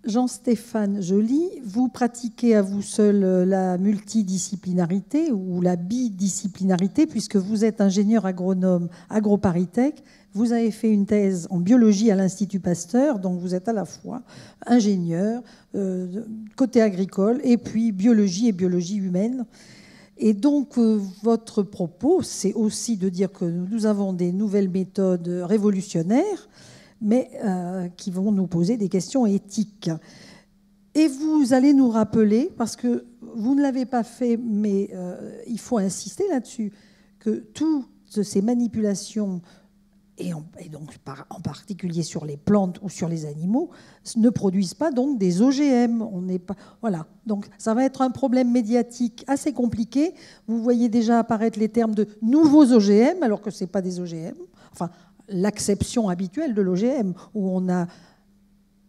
Jean-Stéphane Joly, vous pratiquez à vous seul la multidisciplinarité ou la bidisciplinarité, puisque vous êtes ingénieur agronome AgroParisTech. Vous avez fait une thèse en biologie à l'Institut Pasteur, donc vous êtes à la fois ingénieur, côté agricole, et puis biologie et biologie humaine. Et donc, votre propos, c'est aussi de dire que nous avons des nouvelles méthodes révolutionnaires, mais qui vont nous poser des questions éthiques. Et vous allez nous rappeler, parce que vous ne l'avez pas fait, mais il faut insister là-dessus, que toutes ces manipulations, et donc en particulier sur les plantes ou sur les animaux, ne produisent pas donc des OGM. On n'est pas, voilà. Donc ça va être un problème médiatique assez compliqué. Vous voyez déjà apparaître les termes de nouveaux OGM, alors que ce n'est pas des OGM. Enfin, l'acception habituelle de l'OGM, où on a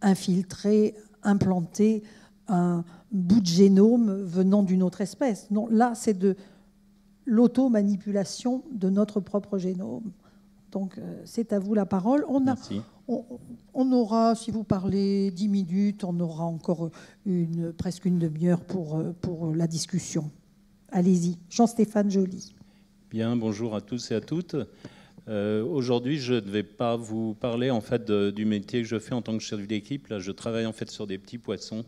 infiltré, implanté un bout de génome venant d'une autre espèce. Non, là, c'est de l'auto-manipulation de notre propre génome. Donc, c'est à vous la parole. Merci. On aura, si vous parlez 10 minutes, on aura encore presque une demi-heure pour la discussion. Allez-y, Jean-Stéphane Joly. Bien, bonjour à tous et à toutes. Aujourd'hui, je ne vais pas vous parler en fait du métier que je fais en tant que chef d'équipe. Là, je travaille en fait sur des petits poissons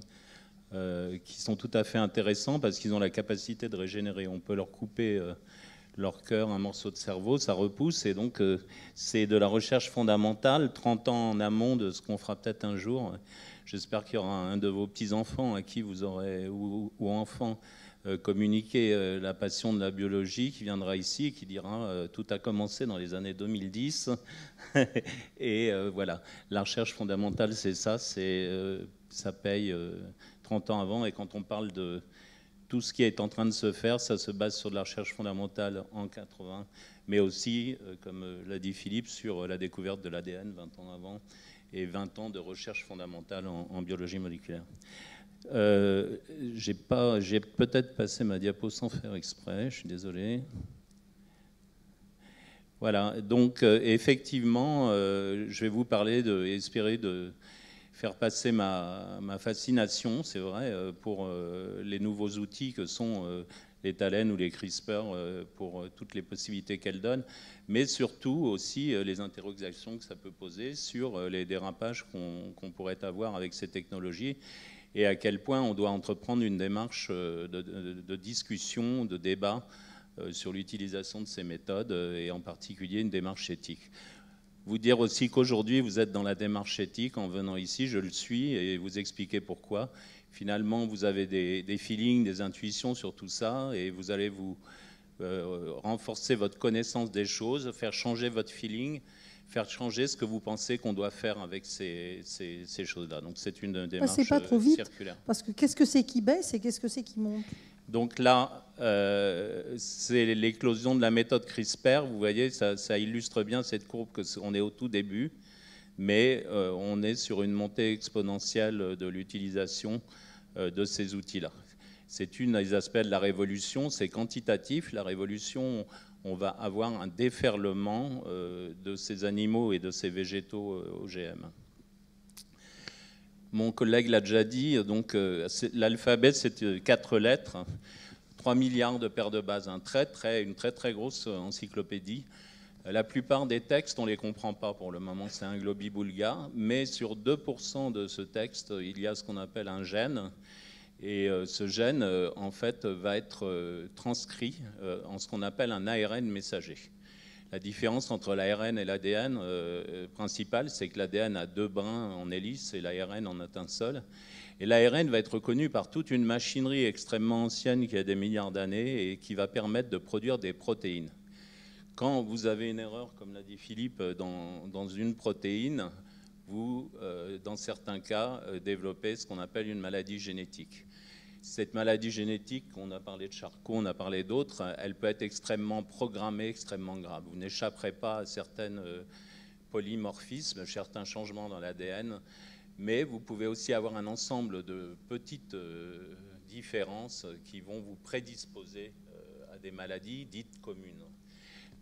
qui sont tout à fait intéressants parce qu'ils ont la capacité de régénérer. On peut leur couper leur cœur, un morceau de cerveau, ça repousse. Et donc, c'est de la recherche fondamentale, 30 ans en amont de ce qu'on fera peut-être un jour. J'espère qu'il y aura un de vos petits-enfants à qui vous aurez, ou enfants, communiquer la passion de la biologie, qui viendra ici et qui dira tout a commencé dans les années 2010. Et voilà, la recherche fondamentale, c'est ça, ça paye 30 ans avant. Et quand on parle de tout ce qui est en train de se faire, ça se base sur de la recherche fondamentale en 80, mais aussi, comme l'a dit Philippe, sur la découverte de l'ADN 20 ans avant et 20 ans de recherche fondamentale en biologie moléculaire. J'ai peut-être passé ma diapo sans faire exprès, je suis désolé. Voilà, donc effectivement, je vais vous parler espérer de faire passer ma fascination, c'est vrai, pour les nouveaux outils que sont les TALEN ou les CRISPR, pour toutes les possibilités qu'elles donnent, mais surtout aussi les interrogations que ça peut poser sur les dérapages qu'on pourrait avoir avec ces technologies, et à quel point on doit entreprendre une démarche de discussion, de débat sur l'utilisation de ces méthodes, et en particulier une démarche éthique. Vous dire aussi qu'aujourd'hui, vous êtes dans la démarche éthique en venant ici, je le suis, et vous expliquer pourquoi. Finalement, vous avez des feelings, des intuitions sur tout ça, et vous allez vous renforcer votre connaissance des choses, faire changer votre feeling, faire changer ce que vous pensez qu'on doit faire avec ces choses-là. Donc c'est une démarche Passez pas trop vite, circulaire. Parce que qu'est-ce que c'est qui baisse et qu'est-ce que c'est qui monte? Donc là, c'est l'éclosion de la méthode CRISPR. Vous voyez, ça illustre bien cette courbe qu'on est au tout début, mais on est sur une montée exponentielle de l'utilisation de ces outils-là. C'est un des aspects de la révolution, c'est quantitatif. La révolution, on va avoir un déferlement de ces animaux et de ces végétaux OGM. Mon collègue l'a déjà dit, donc l'alphabet, c'est 4 lettres, 3 milliards de paires de bases, une très très grosse encyclopédie. La plupart des textes, on ne les comprend pas pour le moment, c'est un globi-boulga, mais sur 2% de ce texte, il y a ce qu'on appelle un gène. Et ce gène, en fait, va être transcrit en ce qu'on appelle un ARN messager. La différence entre l'ARN et l'ADN principal, c'est que l'ADN a 2 brins en hélice et l'ARN en a un seul. Et l'ARN va être reconnu par toute une machinerie extrêmement ancienne qui a des milliards d'années et qui va permettre de produire des protéines. Quand vous avez une erreur, comme l'a dit Philippe, dans une protéine, vous, dans certains cas, développez ce qu'on appelle une maladie génétique. Cette maladie génétique, on a parlé de Charcot, on a parlé d'autres, elle peut être extrêmement programmée, extrêmement grave. Vous n'échapperez pas à certains polymorphismes, certains changements dans l'ADN, mais vous pouvez aussi avoir un ensemble de petites différences qui vont vous prédisposer à des maladies dites communes.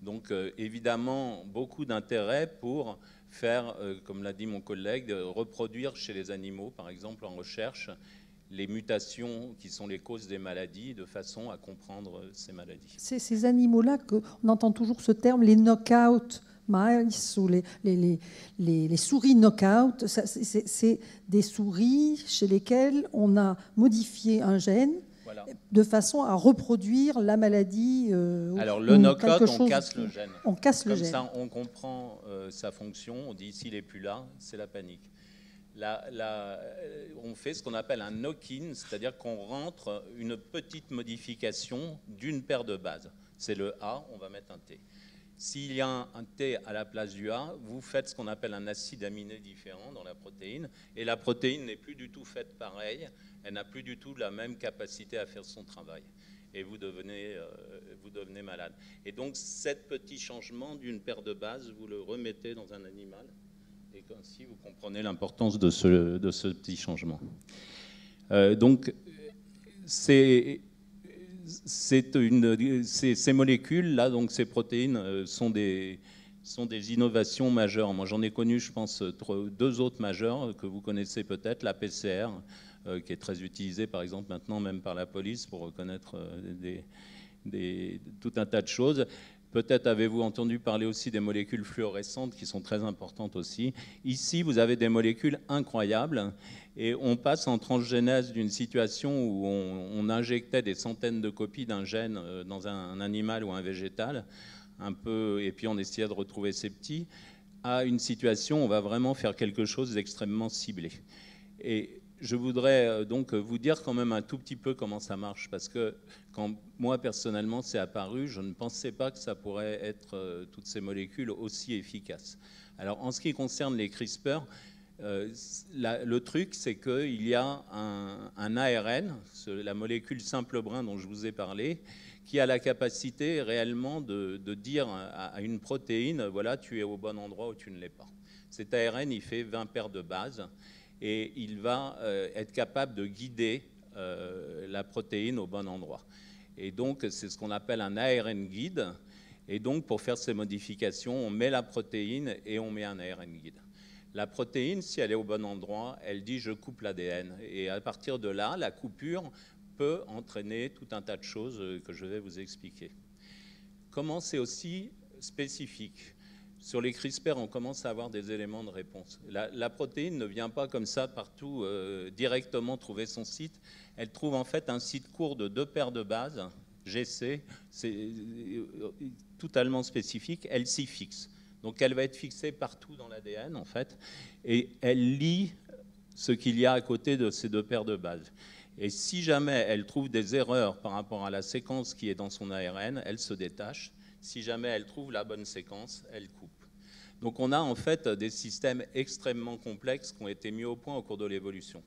Donc évidemment, beaucoup d'intérêt pour faire, comme l'a dit mon collègue, reproduire chez les animaux, par exemple en recherche, les mutations qui sont les causes des maladies, de façon à comprendre ces maladies. C'est ces animaux-là qu'on entend toujours ce terme, les knock-out mice ou les souris knock-out. C'est des souris chez lesquelles on a modifié un gène, voilà, de façon à reproduire la maladie. Alors le knock-out, on casse le gène. On casse le gène. Comme ça, on comprend sa fonction. On dit s'il n'est plus là, c'est la panique. On fait ce qu'on appelle un knock-in, c'est-à-dire qu'on rentre une petite modification d'une paire de bases. C'est le A, on va mettre un T. S'il y a un T à la place du A, vous faites ce qu'on appelle un acide aminé différent dans la protéine, et la protéine n'est plus du tout faite pareil, elle n'a plus du tout la même capacité à faire son travail, et vous devenez malade. Et donc, ce petit changement d'une paire de bases, vous le remettez dans un animal, et ainsi vous comprenez l'importance de ce petit changement. Donc, ces molécules-là, donc ces protéines, sont des innovations majeures. Moi, j'en ai connu, je pense, deux autres majeures que vous connaissez peut-être, la PCR, qui est très utilisée, par exemple, maintenant, même par la police, pour reconnaître tout un tas de choses. Peut-être avez-vous entendu parler aussi des molécules fluorescentes qui sont très importantes aussi. Ici, vous avez des molécules incroyables et on passe en transgénèse d'une situation où on injectait des centaines de copies d'un gène dans un animal ou un végétal, et puis on essayait de retrouver ces petits, à une situation où on va vraiment faire quelque chose d'extrêmement ciblé. Et je voudrais donc vous dire quand même un tout petit peu comment ça marche, parce que quand moi personnellement c'est apparu, je ne pensais pas que ça pourrait être toutes ces molécules aussi efficaces. Alors en ce qui concerne les CRISPR, le truc c'est qu'il y a un ARN, la molécule simple brin dont je vous ai parlé, qui a la capacité réellement de dire à une protéine, voilà, tu es au bon endroit ou tu ne l'es pas. Cet ARN, il fait 20 paires de bases, et il va être capable de guider la protéine au bon endroit. Et donc, c'est ce qu'on appelle un ARN guide. Et donc, pour faire ces modifications, on met la protéine et on met un ARN guide. La protéine, si elle est au bon endroit, elle dit « je coupe l'ADN ». Et à partir de là, la coupure peut entraîner tout un tas de choses que je vais vous expliquer. Comment c'est aussi spécifique ? Sur les CRISPR, on commence à avoir des éléments de réponse. La protéine ne vient pas comme ça partout directement trouver son site. Elle trouve en fait un site court de 2 paires de bases, GC, c'est totalement spécifique, elle s'y fixe. Donc elle va être fixée partout dans l'ADN en fait, et elle lit ce qu'il y a à côté de ces 2 paires de bases. Et si jamais elle trouve des erreurs par rapport à la séquence qui est dans son ARN, elle se détache. Si jamais elle trouve la bonne séquence, elle coupe. Donc on a en fait des systèmes extrêmement complexes qui ont été mis au point au cours de l'évolution.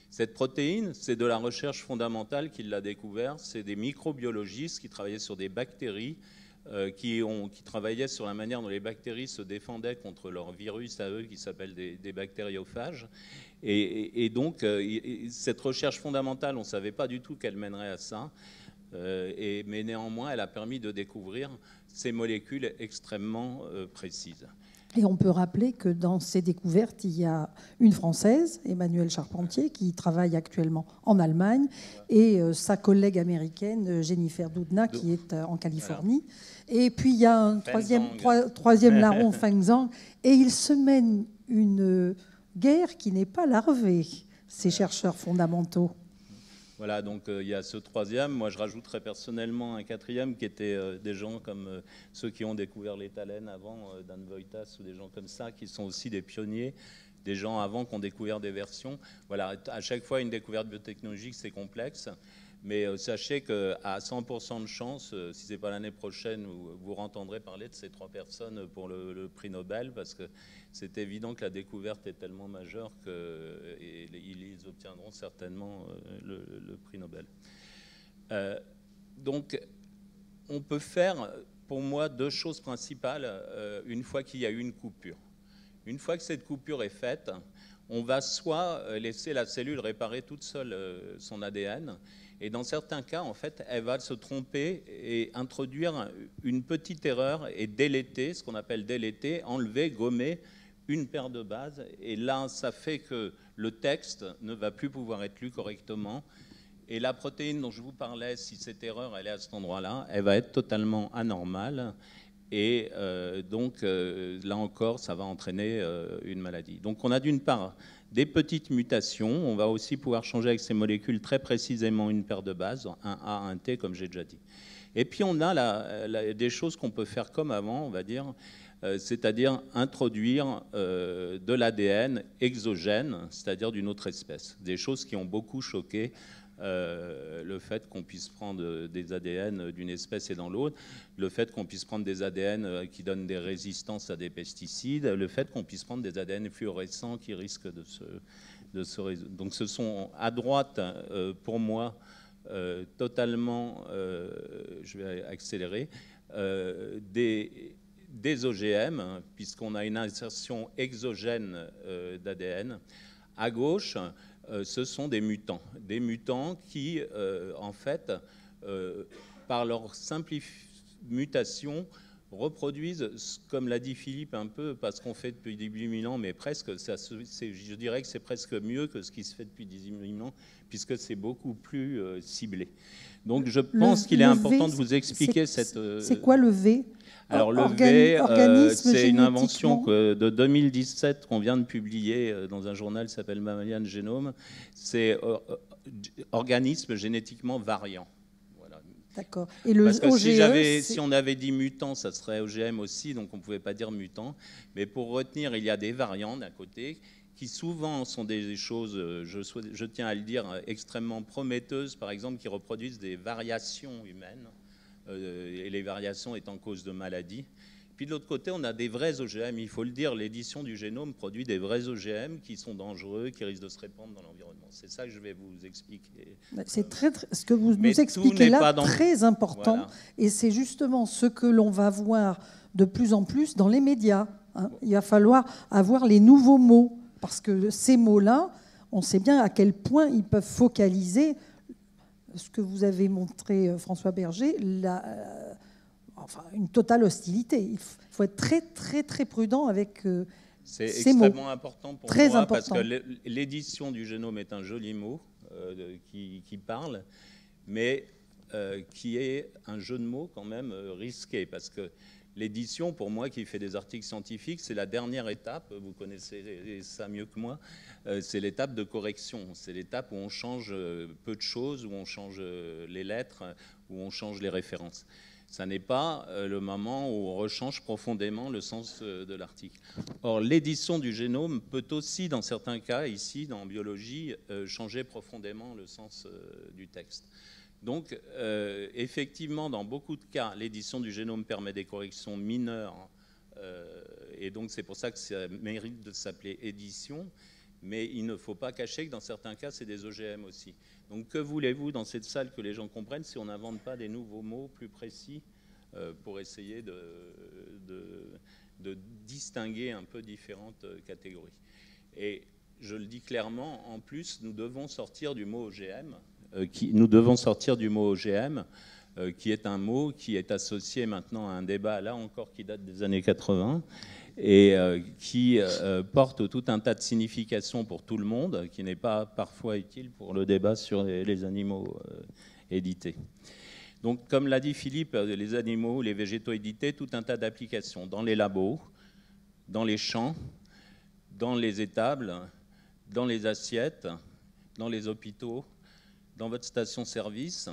Cette protéine, c'est de la recherche fondamentale qui l'a découvert. C'est des microbiologistes qui travaillaient sur des bactéries, qui travaillaient sur la manière dont les bactéries se défendaient contre leur virus à eux, qui s'appellent des bactériophages. Et donc cette recherche fondamentale, on ne savait pas du tout qu'elle mènerait à ça. Mais néanmoins, elle a permis de découvrir ces molécules extrêmement précises. Et on peut rappeler que dans ces découvertes, il y a une Française, Emmanuelle Charpentier, qui travaille actuellement en Allemagne, et sa collègue américaine, Jennifer Doudna, qui est en Californie. Voilà. Et puis il y a un troisième larron, Feng Zhang, et ils se mènent une guerre qui n'est pas larvée, ces chercheurs fondamentaux. Voilà, donc il y a ce troisième. Moi, je rajouterais personnellement un quatrième qui était des gens comme ceux qui ont découvert les thalènes avant, Dan Voitas ou des gens comme ça, qui sont aussi des pionniers, des gens avant qui ont découvert des versions. Voilà, à chaque fois, une découverte biotechnologique, c'est complexe. Mais sachez qu'à 100% de chance, si ce n'est pas l'année prochaine, vous entendrez parler de ces 3 personnes pour le prix Nobel, parce que c'est évident que la découverte est tellement majeure qu'ils obtiendront certainement le prix Nobel. Donc, on peut faire, pour moi, 2 choses principales une fois qu'il y a eu une coupure. Une fois que cette coupure est faite, on va soit laisser la cellule réparer toute seule son ADN, et dans certains cas, en fait, elle va se tromper et introduire une petite erreur et déléter, ce qu'on appelle déléter, enlever, gommer une paire de bases. Et là, ça fait que le texte ne va plus pouvoir être lu correctement. Et la protéine dont je vous parlais, si cette erreur elle est à cet endroit-là, elle va être totalement anormale. Et donc, là encore, ça va entraîner une maladie. Donc, on a d'une part des petites mutations. On va aussi pouvoir changer avec ces molécules très précisément une paire de bases, un A, un T, comme j'ai déjà dit. Et puis, on a des choses qu'on peut faire comme avant, on va dire, c'est-à-dire introduire de l'ADN exogène, c'est-à-dire d'une autre espèce. Des choses qui ont beaucoup choqué le fait qu'on puisse prendre des ADN d'une espèce et dans l'autre, le fait qu'on puisse prendre des ADN qui donnent des résistances à des pesticides, le fait qu'on puisse prendre des ADN fluorescents qui risquent de se résoudre. Donc ce sont à droite, pour moi, totalement, je vais accélérer, des OGM, puisqu'on a une insertion exogène d'ADN. À gauche, ce sont des mutants qui, en fait, par leur simple mutation, reproduisent, comme l'a dit Philippe un peu, parce qu'on fait depuis 10 000 ans, mais presque, je dirais que c'est presque mieux que ce qui se fait depuis 10 000 ans, puisque c'est beaucoup plus ciblé. Donc je pense qu'il est important de vous expliquer cette... C'est quoi le V? Alors le V, c'est une invention de 2017 qu'on vient de publier dans un journal qui s'appelle Mammalian Genome. C'est organisme génétiquement variant. Voilà. D'accord. Et le Parce que OGE, si on avait dit mutant, ça serait OGM aussi, donc on ne pouvait pas dire mutant. Mais pour retenir, il y a des variants d'un côté qui souvent sont des choses, je tiens à le dire, extrêmement prometteuses, par exemple, qui reproduisent des variations humaines. Et les variations étant cause de maladies. Puis de l'autre côté, on a des vrais OGM. Il faut le dire, l'édition du génome produit des vrais OGM qui sont dangereux, qui risquent de se répandre dans l'environnement. C'est ça que je vais vous expliquer. C'est ce que vous nous expliquez là, très important. Voilà. Et c'est justement ce que l'on va voir de plus en plus dans les médias. Hein. Il va falloir avoir les nouveaux mots, parce que ces mots-là, on sait bien à quel point ils peuvent focaliser ce que vous avez montré, François Berger, enfin, une totale hostilité. Il faut être très, très, très prudent avec ces mots. C'est extrêmement important pour moi, parce que l'édition du génome est un joli mot qui parle, mais qui est un jeu de mots quand même risqué, parce que l'édition, pour moi, qui fait des articles scientifiques, c'est la dernière étape, vous connaissez ça mieux que moi, c'est l'étape de correction. C'est l'étape où on change peu de choses, où on change les lettres, où on change les références. Ça n'est pas le moment où on rechange profondément le sens de l'article. Or, l'édition du génome peut aussi, dans certains cas, ici, dans biologie, changer profondément le sens du texte. Donc, effectivement, dans beaucoup de cas, l'édition du génome permet des corrections mineures, et donc c'est pour ça que ça mérite de s'appeler édition, mais il ne faut pas cacher que dans certains cas, c'est des OGM aussi. Donc, que voulez-vous dans cette salle que les gens comprennent si on n'invente pas des nouveaux mots plus précis pour essayer de distinguer un peu différentes catégories. Et je le dis clairement, en plus, nous devons sortir du mot OGM, qui est un mot qui est associé maintenant à un débat, là encore, qui date des années 80, et qui porte tout un tas de significations pour tout le monde, qui n'est pas parfois utile pour le débat sur les animaux édités. Donc, comme l'a dit Philippe, les animaux, les végétaux édités, tout un tas d'applications dans les labos, dans les champs, dans les étables, dans les assiettes, dans les hôpitaux, dans votre station-service,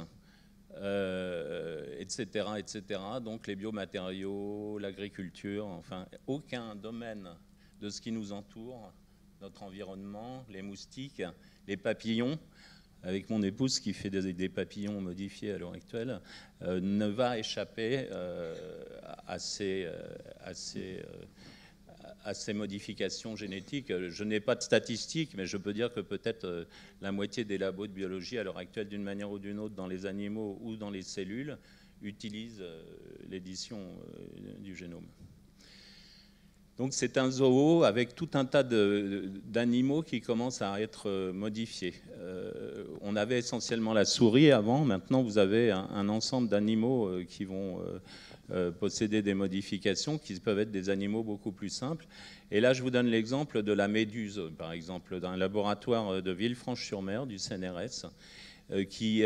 etc., etc. Donc les biomatériaux, l'agriculture, enfin aucun domaine de ce qui nous entoure, notre environnement, les moustiques, les papillons, avec mon épouse qui fait des papillons modifiés à l'heure actuelle, ne va échapper à ces modifications génétiques. Je n'ai pas de statistiques, mais je peux dire que peut-être la moitié des labos de biologie à l'heure actuelle, d'une manière ou d'une autre, dans les animaux ou dans les cellules, utilisent l'édition du génome. Donc c'est un zoo avec tout un tas d'animaux qui commencent à être modifiés. On avait essentiellement la souris avant, maintenant vous avez un ensemble d'animaux qui vont posséder des modifications, qui peuvent être des animaux beaucoup plus simples. Et là je vous donne l'exemple de la méduse, par exemple, d'un laboratoire de Villefranche-sur-Mer, du CNRS, qui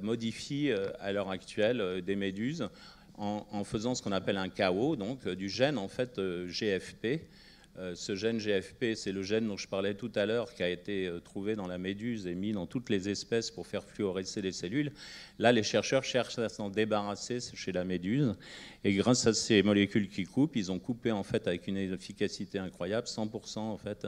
modifie à l'heure actuelle des méduses en faisant ce qu'on appelle un KO, donc du gène en fait GFP. Ce gène GFP, c'est le gène dont je parlais tout à l'heure, qui a été trouvé dans la méduse et mis dans toutes les espèces pour faire fluorescer les cellules. Là, les chercheurs cherchent à s'en débarrasser chez la méduse. Et grâce à ces molécules qui coupent, ils ont coupé en fait avec une efficacité incroyable, 100% en fait.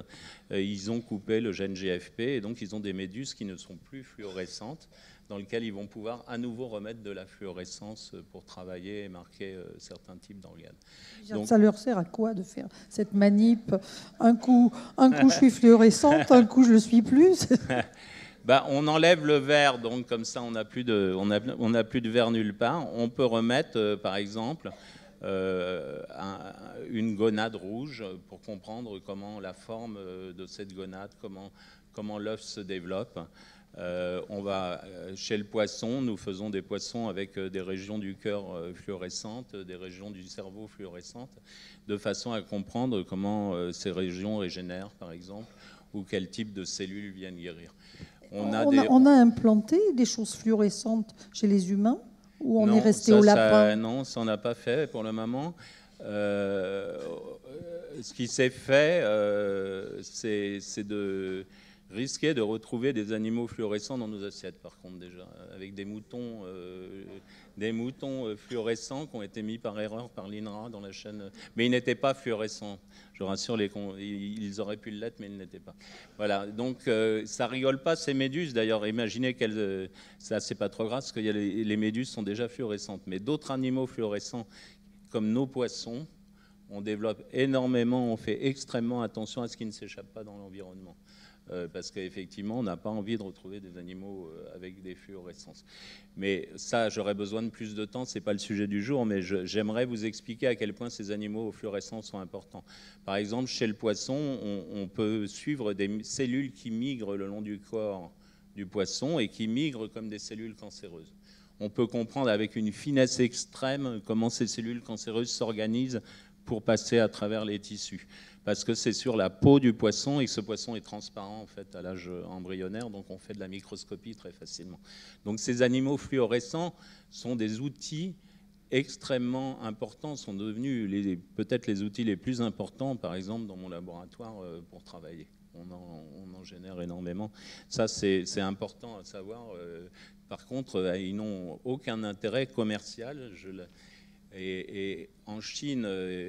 Ils ont coupé le gène GFP et donc ils ont des méduses qui ne sont plus fluorescentes, dans lequel ils vont pouvoir à nouveau remettre de la fluorescence pour travailler et marquer certains types d'organes. Donc, ça leur sert à quoi de faire cette manip? Un coup je suis fluorescente, un coup je le suis plus. Ben, on enlève le vert, donc comme ça on n'a plus de vert nulle part. On peut remettre, par exemple, une gonade rouge pour comprendre comment la forme de cette gonade, comment l'œuf se développe. Chez le poisson, nous faisons des poissons avec des régions du cœur fluorescentes, des régions du cerveau fluorescentes, de façon à comprendre comment ces régions régénèrent, par exemple, ou quel type de cellules viennent guérir. On a implanté des choses fluorescentes chez les humains, ou on est resté au lapin? Non, ça on n'a pas fait pour le moment. Ce qui s'est fait, c'est de risquer de retrouver des animaux fluorescents dans nos assiettes, par contre, déjà, avec des moutons fluorescents qui ont été mis par erreur par l'INRA dans la chaîne. Mais ils n'étaient pas fluorescents. Je rassure, ils auraient pu l'être, mais ils ne l'étaient pas. Voilà, donc ça rigole pas, ces méduses, d'ailleurs. Imaginez qu'elles... Ça, c'est pas trop grave, parce que les méduses sont déjà fluorescentes. Mais d'autres animaux fluorescents, comme nos poissons, on développe énormément, on fait extrêmement attention à ce qui ne s'échappe pas dans l'environnement. Parce qu'effectivement, on n'a pas envie de retrouver des animaux avec des fluorescences. Mais ça, j'aurais besoin de plus de temps, ce n'est pas le sujet du jour, mais j'aimerais vous expliquer à quel point ces animaux fluorescents sont importants. Par exemple, chez le poisson, on peut suivre des cellules qui migrent le long du corps du poisson et qui migrent comme des cellules cancéreuses. On peut comprendre avec une finesse extrême comment ces cellules cancéreuses s'organisent pour passer à travers les tissus. Parce que c'est sur la peau du poisson et que ce poisson est transparent en fait à l'âge embryonnaire, donc on fait de la microscopie très facilement. Donc ces animaux fluorescents sont des outils extrêmement importants, sont devenus peut-être les outils les plus importants, par exemple dans mon laboratoire pour travailler. On en génère énormément. Ça c'est important à savoir. Par contre, ils n'ont aucun intérêt commercial. Et en Chine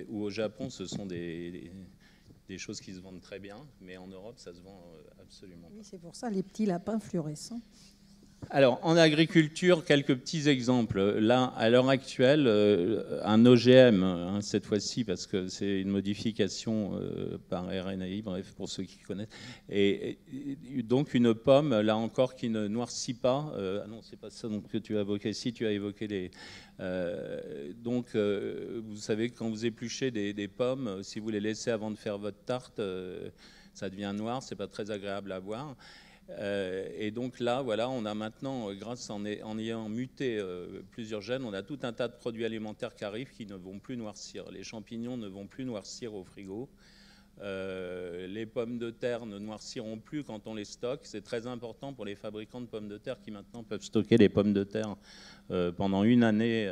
ou au Japon, ce sont des choses qui se vendent très bien, mais en Europe, ça se vend absolument pas. Oui, c'est pour ça les petits lapins fluorescents. Alors, en agriculture, quelques petits exemples. Là, à l'heure actuelle, un OGM, cette fois-ci, parce que c'est une modification par RNAi, bref, pour ceux qui connaissent. Et donc, une pomme, là encore, qui ne noircit pas. Ah non, c'est pas ça donc, que tu as évoqué. Si, tu as évoqué les... vous savez que quand vous épluchez des pommes, si vous les laissez avant de faire votre tarte, ça devient noir, c'est pas très agréable à voir. Et donc là, voilà, on a maintenant, grâce en ayant muté plusieurs gènes, on a tout un tas de produits alimentaires qui arrivent qui ne vont plus noircir. Les champignons ne vont plus noircir au frigo. Les pommes de terre ne noirciront plus quand on les stocke. C'est très important pour les fabricants de pommes de terre qui maintenant peuvent stocker les pommes de terre pendant une année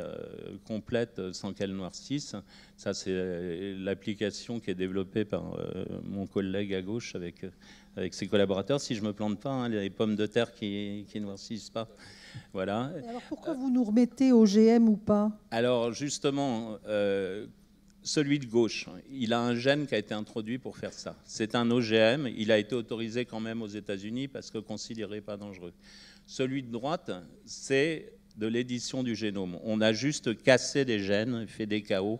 complète sans qu'elles noircissent. Ça, c'est l'application qui est développée par mon collègue à gauche avec ses collaborateurs. Si je ne me plante pas, hein, les pommes de terre qui ne noircissent pas. Voilà. Et alors pourquoi vous nous remettez OGM ou pas? Alors justement... celui de gauche, il a un gène qui a été introduit pour faire ça. C'est un OGM, il a été autorisé quand même aux États-Unis parce que considéré pas dangereux. Celui de droite, c'est de l'édition du génome. On a juste cassé des gènes, fait des KO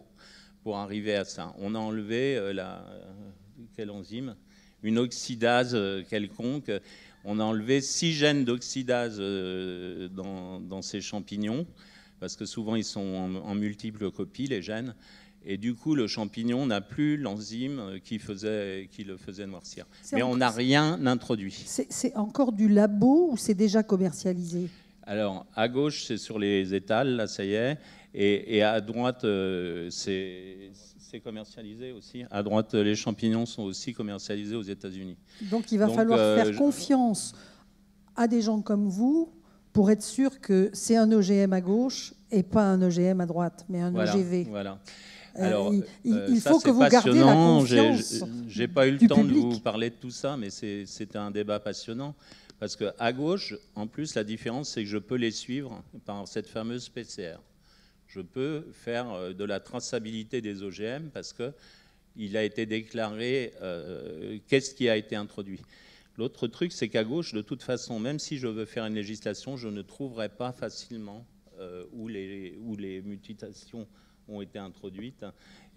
pour arriver à ça. On a enlevé quelle enzyme? Une oxydase quelconque. On a enlevé 6 gènes d'oxydase dans ces champignons, parce que souvent ils sont en multiples copies, les gènes. Et du coup, le champignon n'a plus l'enzyme qui le faisait noircir. Mais on n'a rien introduit. C'est encore du labo ou c'est déjà commercialisé? Alors, à gauche, c'est sur les étals, là, ça y est. Et à droite, c'est commercialisé aussi. À droite, les champignons sont aussi commercialisés aux États-Unis. Donc, il va falloir faire confiance à des gens comme vous pour être sûr que c'est un OGM à gauche et pas un OGM à droite, mais un OGV. Voilà. Alors, il faut que vous gardiez la confiance. J'ai pas eu le temps de vous parler de tout ça, mais c'était un débat passionnant. Parce qu'à gauche, en plus, la différence, c'est que je peux les suivre par cette fameuse PCR. Je peux faire de la traçabilité des OGM parce qu'il a été déclaré qu'est-ce qui a été introduit. L'autre truc, c'est qu'à gauche, de toute façon, même si je veux faire une législation, je ne trouverai pas facilement où les mutations ont été introduites.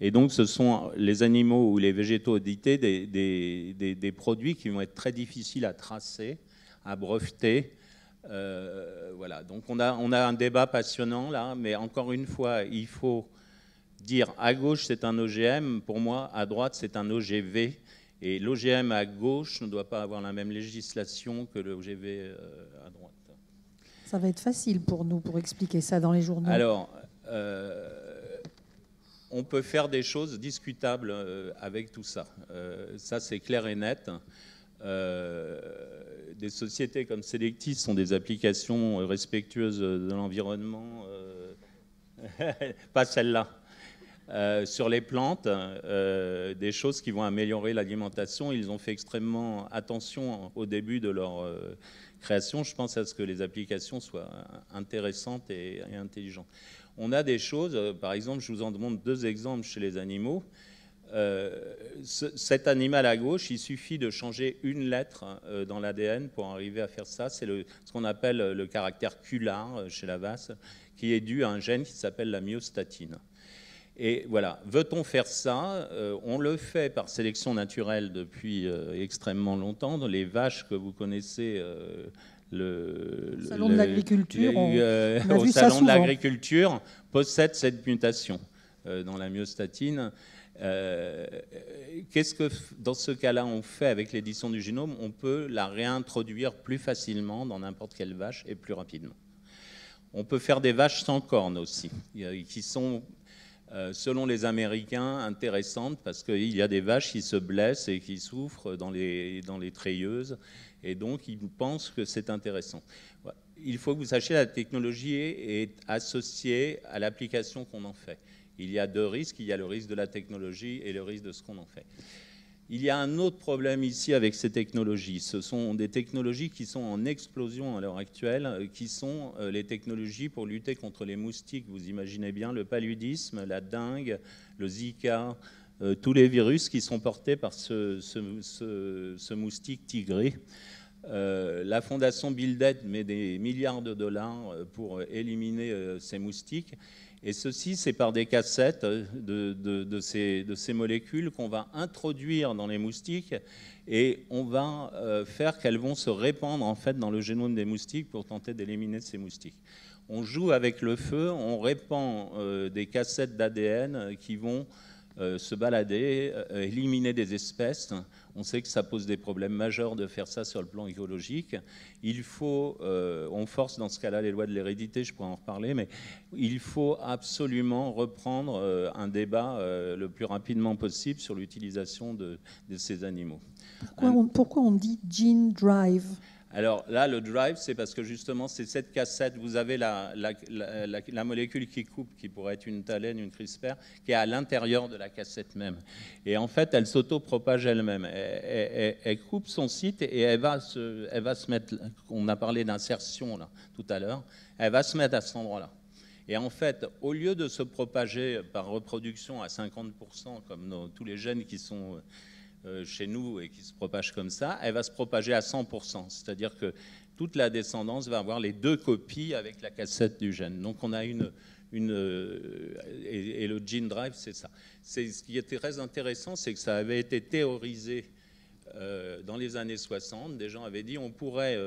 Et donc, ce sont les animaux ou les végétaux audités des produits qui vont être très difficiles à tracer, à breveter. Voilà. Donc, on a un débat passionnant là, mais encore une fois, il faut dire à gauche, c'est un OGM. Pour moi, à droite, c'est un OGV. Et l'OGM à gauche ne doit pas avoir la même législation que l'OGV à droite. Ça va être facile pour nous pour expliquer ça dans les journaux. Alors, on peut faire des choses discutables avec tout ça. Ça, c'est clair et net. Des sociétés comme Selectis sont des applications respectueuses de l'environnement. Pas celle-là. Sur les plantes, des choses qui vont améliorer l'alimentation. Ils ont fait extrêmement attention au début de leur création. Je pense à ce que les applications soient intéressantes et intelligentes. On a des choses, par exemple, je vous en demande 2 exemples chez les animaux. Cet animal à gauche, il suffit de changer une lettre dans l'ADN pour arriver à faire ça. C'est ce qu'on appelle le caractère QLAR chez la vache, qui est dû à un gène qui s'appelle la myostatine. Et voilà, veut-on faire ça? On le fait par sélection naturelle depuis extrêmement longtemps. Dans les vaches que vous connaissez, le salon de l'agriculture, au salon de l'agriculture, possède cette mutation dans la myostatine. Qu'est-ce que dans ce cas-là on fait avec l'édition du génome? On peut la réintroduire plus facilement dans n'importe quelle vache et plus rapidement. On peut faire des vaches sans cornes aussi, qui sont selon les Américains, intéressantes parce qu'il y a des vaches qui se blessent et qui souffrent dans les treilleuses, et donc ils pensent que c'est intéressant. Il faut que vous sachiez, la technologie est associée à l'application qu'on en fait. Il y a 2 risques, il y a le risque de la technologie et le risque de ce qu'on en fait. Il y a un autre problème ici avec ces technologies. Ce sont des technologies qui sont en explosion à l'heure actuelle, qui sont les technologies pour lutter contre les moustiques. Vous imaginez bien le paludisme, la dengue, le Zika, tous les virus qui sont portés par ce moustique tigré. La fondation Bill Gates met des milliards de dollars pour éliminer ces moustiques. Et ceci, c'est par des cassettes de ces molécules qu'on va introduire dans les moustiques et on va faire qu'elles vont se répandre en fait dans le génome des moustiques pour tenter d'éliminer ces moustiques. On joue avec le feu, on répand des cassettes d'ADN qui vont se balader, éliminer des espèces. On sait que ça pose des problèmes majeurs de faire ça sur le plan écologique. Il faut, on force dans ce cas-là les lois de l'hérédité, je pourrais en reparler, mais il faut absolument reprendre un débat le plus rapidement possible sur l'utilisation de ces animaux. Pourquoi on dit gene drive ? Alors là, le drive, c'est parce que justement, c'est cette cassette, vous avez la molécule qui coupe, qui pourrait être une thalène, une CRISPR, qui est à l'intérieur de la cassette même. Et en fait, elle s'auto-propage elle-même. Elle coupe son site et elle va se mettre, on a parlé d'insertion là tout à l'heure, elle va se mettre à cet endroit-là. Et en fait, au lieu de se propager par reproduction à 50%, comme tous les gènes qui sont chez nous et qui se propage comme ça, elle va se propager à 100%. C'est-à-dire que toute la descendance va avoir les 2 copies avec la cassette du gène. Donc on a et le gene drive, c'est ça. Ce qui était très intéressant, c'est que ça avait été théorisé dans les années 60. Des gens avaient dit on pourrait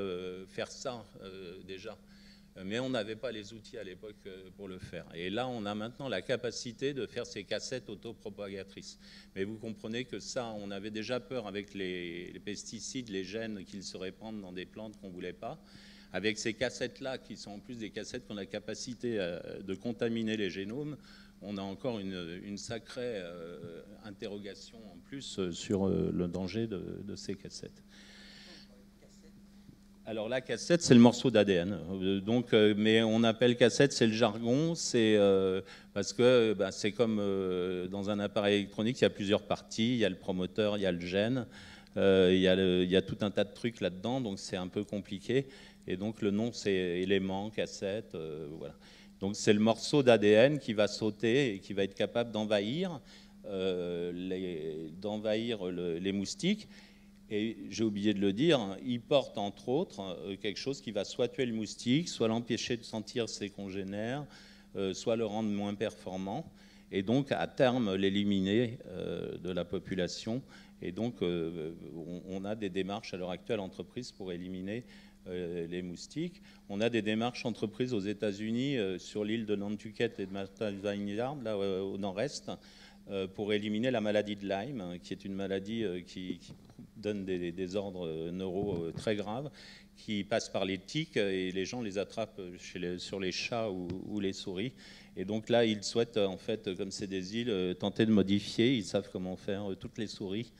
faire ça déjà mais on n'avait pas les outils à l'époque pour le faire. Et là, on a maintenant la capacité de faire ces cassettes autopropagatrices. Mais vous comprenez que ça, on avait déjà peur avec les pesticides, les gènes qu'ils se répandent dans des plantes qu'on ne voulait pas. Avec ces cassettes-là, qui sont en plus des cassettes qui ont la capacité de contaminer les génomes, on a encore une sacrée interrogation en plus sur le danger de ces cassettes. Alors la cassette, c'est le morceau d'ADN. Mais on appelle cassette, c'est le jargon, c'est parce que c'est comme dans un appareil électronique, il y a plusieurs parties, il y a le promoteur, il y a le gène, il y a tout un tas de trucs là-dedans, donc c'est un peu compliqué. Et donc le nom, c'est élément, cassette, voilà. Donc c'est le morceau d'ADN qui va sauter et qui va être capable d'envahir les moustiques. Et j'ai oublié de le dire, il porte entre autres quelque chose qui va soit tuer le moustique, soit l'empêcher de sentir ses congénères, soit le rendre moins performant, et donc à terme l'éliminer de la population. Et donc on a des démarches à l'heure actuelle entreprises pour éliminer les moustiques. On a des démarches entreprises aux États-Unis sur l'île de Nantucket et de Martha's Vineyard, là au nord-est, pour éliminer la maladie de Lyme, qui est une maladie qui donne des désordres neuraux très graves, qui passent par les tiques et les gens les attrapent sur les chats ou les souris. Et donc là, ils souhaitent, en fait, comme c'est des îles, tenter de modifier. Ils savent comment faire toutes les souris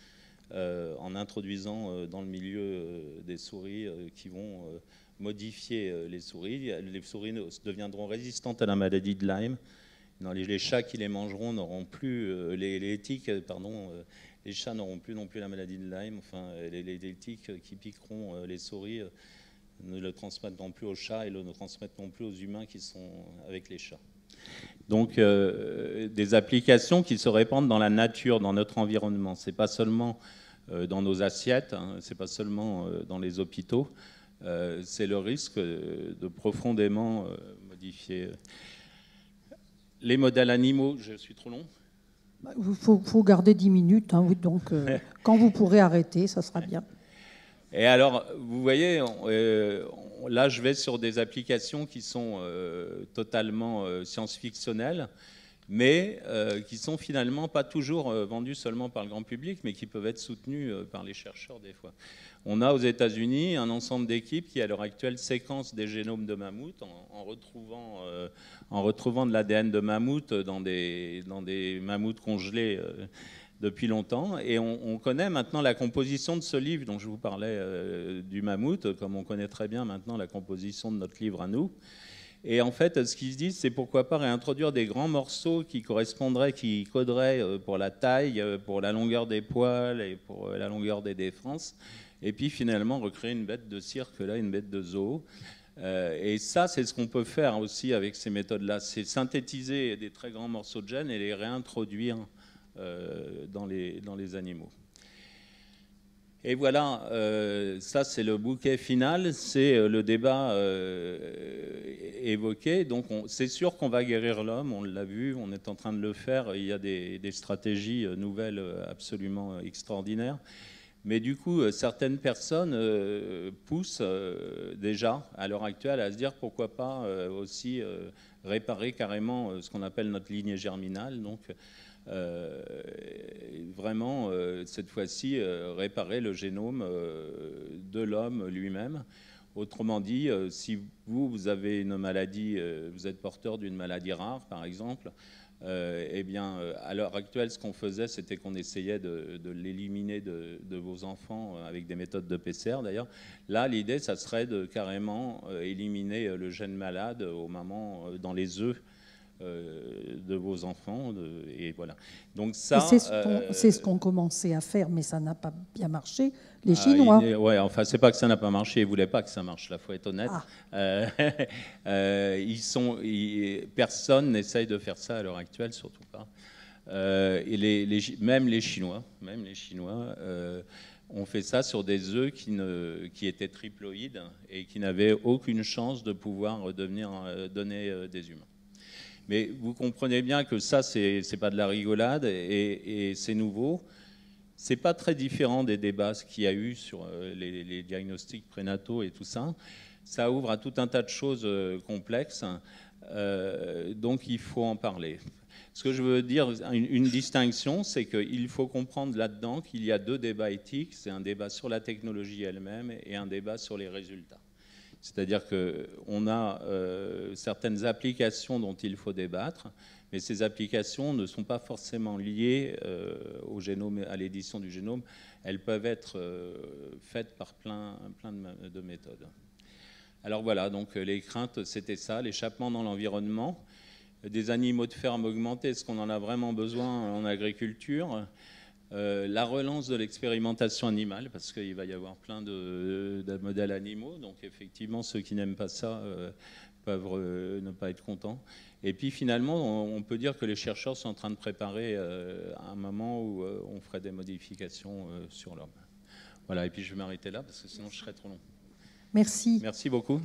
en introduisant dans le milieu des souris qui vont modifier les souris. Les souris deviendront résistantes à la maladie de Lyme. Non, les chats qui les mangeront n'auront plus, les tiques, pardon, les chats n'auront plus non plus la maladie de Lyme. Enfin, les tiques qui piqueront les souris ne le transmettront plus aux chats et ne le transmettront plus aux humains qui sont avec les chats. Donc, des applications qui se répandent dans la nature, dans notre environnement. C'est pas seulement dans nos assiettes, hein, c'est pas seulement dans les hôpitaux. C'est le risque de profondément modifier. Les modèles animaux, je suis trop long. Il faut garder 10 minutes, hein, oui, donc quand vous pourrez arrêter, ça sera bien. Et alors, vous voyez, là, je vais sur des applications qui sont totalement science-fictionnelles, mais qui sont finalement pas toujours vendues seulement par le grand public, mais qui peuvent être soutenues par les chercheurs des fois. On a aux États-Unis un ensemble d'équipes qui, à l'heure actuelle, séquencent des génomes de mammouth en retrouvant de l'ADN de mammouth dans des mammouths congelés depuis longtemps. Et on connaît maintenant la composition de ce livre dont je vous parlais du mammouth, comme on connaît très bien maintenant la composition de notre livre à nous. Et en fait, ce qu'ils se disent, c'est pourquoi pas réintroduire des grands morceaux qui coderaient pour la taille, pour la longueur des poils et pour la longueur des défenses. Et puis finalement recréer une bête de cirque, là, une bête de zoo. Et ça, c'est ce qu'on peut faire aussi avec ces méthodes-là. C'est synthétiser des très grands morceaux de gènes et les réintroduire dans les animaux. Et voilà, ça c'est le bouquet final, c'est le débat évoqué. Donc c'est sûr qu'on va guérir l'homme, on l'a vu, on est en train de le faire. Il y a des stratégies nouvelles absolument extraordinaires. Mais du coup, certaines personnes poussent déjà, à l'heure actuelle, à se dire pourquoi pas aussi réparer carrément ce qu'on appelle notre lignée germinale. Donc, vraiment, cette fois-ci, réparer le génome de l'homme lui-même. Autrement dit, si vous avez une maladie, vous êtes porteur d'une maladie rare, par exemple, eh bien, à l'heure actuelle, ce qu'on faisait, c'était qu'on essayait de l'éliminer de vos enfants avec des méthodes de PCR, d'ailleurs. Là, l'idée, ça serait de carrément éliminer le gène malade aux mamans dans les œufs de vos enfants. Et voilà. Donc ça, c'est ce qu'on commençait à faire, mais ça n'a pas bien marché. Les Chinois. Ouais, enfin, c'est pas que ça n'a pas marché. Ils voulaient pas que ça marche. Là, faut être honnête. Personne n'essaye de faire ça à l'heure actuelle, surtout pas. Et même les Chinois, ont fait ça sur des œufs qui étaient triploïdes et qui n'avaient aucune chance de pouvoir donner des humains. Mais vous comprenez bien que ça, c'est pas de la rigolade et c'est nouveau. C'est pas très différent des débats qu'il y a eu sur les diagnostics prénataux et tout ça. ça ouvre à tout un tas de choses complexes, donc il faut en parler. Ce que je veux dire, une distinction, c'est qu'il faut comprendre là-dedans qu'il y a deux débats éthiques. C'est un débat sur la technologie elle-même et un débat sur les résultats. C'est-à-dire qu'on a certaines applications dont il faut débattre, mais ces applications ne sont pas forcément liées au génome, à l'édition du génome. Elles peuvent être faites par plein de méthodes. Alors voilà, donc les craintes, c'était ça, l'échappement dans l'environnement, des animaux de ferme augmentés, est-ce qu'on en a vraiment besoin en agriculture ? La relance de l'expérimentation animale, parce qu'il va y avoir plein de modèles animaux, donc effectivement ceux qui n'aiment pas ça peuvent ne pas être contents. Et puis finalement, on peut dire que les chercheurs sont en train de préparer un moment où on ferait des modifications sur l'homme. Voilà, et puis je vais m'arrêter là, parce que sinon je serais trop long. Merci. Merci beaucoup.